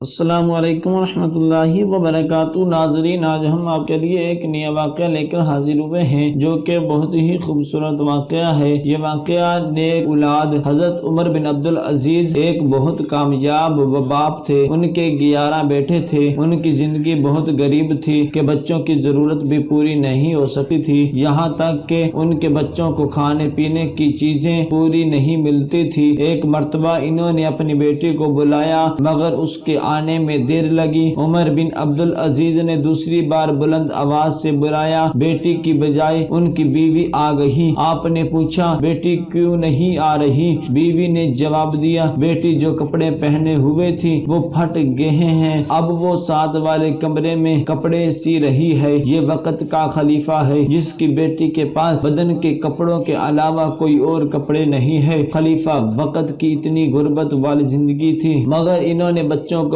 السلام علیکم ورحمۃ اللہ وبرکاتہ۔ ناظرین، آج ہم آپ کے لیے ایک نیا واقعہ لے کر حاضر ہوئے ہیں جو کہ بہت ہی خوبصورت واقعہ ہے۔ یہ واقعہ نیک اولاد حضرت عمر بن عبدالعزیز ایک بہت کامیاب باپ تھے۔ ان کے 11 بیٹے تھے۔ ان کی زندگی بہت غریب تھی کہ بچوں کی ضرورت بھی پوری نہیں ہو سکتی تھی، یہاں تک کہ ان کے بچوں کو کھانے پینے کی چیزیں پوری نہیں ملتی تھی۔ ایک مرتبہ انہوں نے اپنی بیٹی کو بلایا مگر اس کے آنے میں دیر لگی۔ عمر بن عبدالعزیز نے دوسری بار بلند آواز سے بلایا، بیٹی کی بجائے ان کی بیوی آ گئی۔ آپ نے پوچھا، بیٹی کیوں نہیں آ رہی؟ بیوی نے جواب دیا، بیٹی جو کپڑے پہنے ہوئے تھی وہ پھٹ گئے ہیں، اب وہ ساتھ والے کمرے میں کپڑے سی رہی ہے۔ یہ وقت کا خلیفہ ہے جس کی بیٹی کے پاس بدن کے کپڑوں کے علاوہ کوئی اور کپڑے نہیں ہے۔ خلیفہ وقت کی اتنی غربت والی زندگی تھی مگر انہوں نے بچوں کو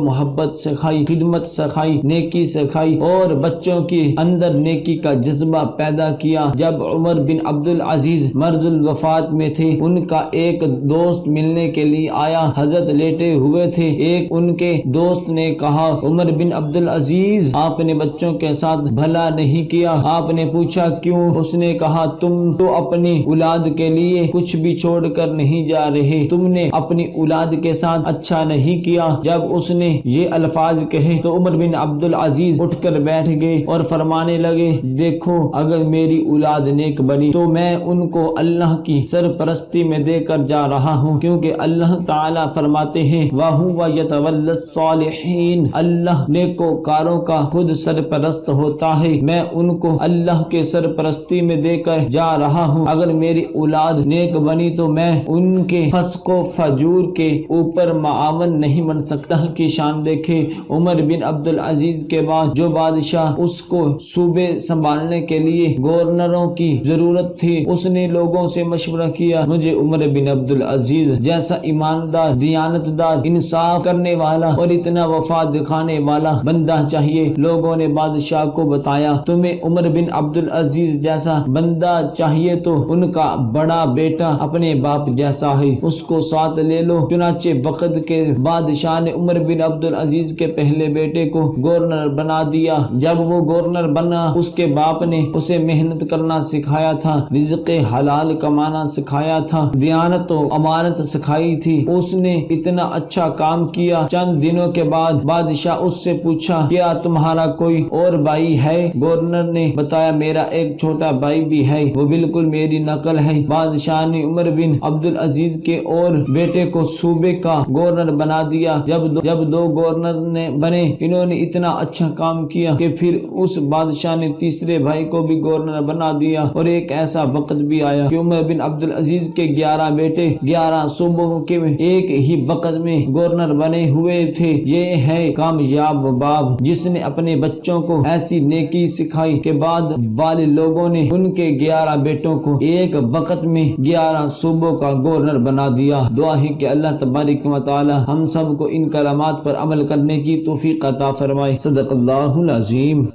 محبت سکھائی، خدمت سکھائی، نیکی سکھائی اور بچوں کے اندر نیکی کا جذبہ پیدا کیا۔ جب عمر بن عبدالعزیز مرض الوفات میں تھے، ان کا ایک دوست ملنے کے لیے آیا۔ حضرت لیٹے ہوئے تھے۔ ایک ان کے دوست نے کہا، عمر بن عبدالعزیز، آپ نے بچوں کے ساتھ بھلا نہیں کیا۔ آپ نے پوچھا کیوں؟ اس نے کہا، تم تو اپنی اولاد کے لیے کچھ بھی چھوڑ کر نہیں جا رہے، تم نے اپنی اولاد کے ساتھ اچھا نہیں کیا۔ جب اس نے یہ الفاظ کہے تو عمر بن عبدالعزیز اٹھ کر بیٹھ گئے اور فرمانے لگے، دیکھو، اگر میری اولاد نیک بنی تو میں ان کو اللہ کی سرپرستی میں دے کر جا رہا ہوں، کیونکہ اللہ تعالیٰ فرماتے ہیں، وَهُوَ يَتَوَلَّى الصَّالِحِينَ، اللہ نیکوکاروں کا خود سرپرست ہوتا ہے، میں ان کو اللہ کے سرپرستی میں دے کر جا رہا ہوں۔ اگر میری اولاد نیک بنی تو میں ان کے فسق و فجور کے اوپر معاون نہیں بن سکتا کی شان دیکھے۔ عمر بن عبدالعزیز کے بعد جو بادشاہ اس کو صوبے سنبھالنے کے لیے گورنروں کی ضرورت تھی، اس نے لوگوں سے مشورہ کیا، مجھے عمر بن عبدالعزیز جیسا ایماندار، دیانتدار، انصاف کرنے والا اور اتنا وفا دکھانے والا بندہ چاہیے۔ لوگوں نے بادشاہ کو بتایا، تمہیں عمر بن عبدالعزیز جیسا بندہ چاہیے تو ان کا بڑا بیٹا اپنے باپ جیسا ہے، اس کو ساتھ لے لو۔ چنانچہ وقت کے بادشاہ نے عمر بن عبدالعزیز کے پہلے بیٹے کو گورنر بنا دیا۔ جب وہ گورنر بنا، اس کے باپ نے اسے محنت کرنا سکھایا تھا، رزق حلال کمانا سکھایا تھا، دیانت و امانت سکھائی تھی۔ اس نے اتنا اچھا کام کیا۔ چند دنوں کے بعد بادشاہ اس سے پوچھا، کیا تمہارا کوئی اور بھائی ہے؟ گورنر نے بتایا، میرا ایک چھوٹا بھائی بھی ہے، وہ بالکل میری نقل ہے۔ بادشاہ نے عمر بن عبدالعزیز کے اور بیٹے کو صوبے کا گورنر بنا دیا۔ جب دو گورنر بنے، انہوں نے اتنا اچھا کام کیا کہ پھر اس بادشاہ نے تیسرے بھائی کو بھی گورنر بنا دیا۔ اور ایک ایسا وقت بھی آیا کہ عمر بن عبدالعزیز کے 11 بیٹے 11 صوبوں کے ایک ہی وقت میں گورنر بنے ہوئے تھے۔ یہ ہے کامیاب باپ جس نے اپنے بچوں کو ایسی نیکی سکھائی کہ بعد والے لوگوں نے ان کے 11 بیٹوں کو ایک وقت میں 11 صوبوں کا گورنر بنا دیا۔ دعا ہے کہ اللہ تبارک و تعالی ہم سب کو ان کلمات پر عمل کرنے کی توفیق عطا فرمائے۔ صدق اللہ العظیم۔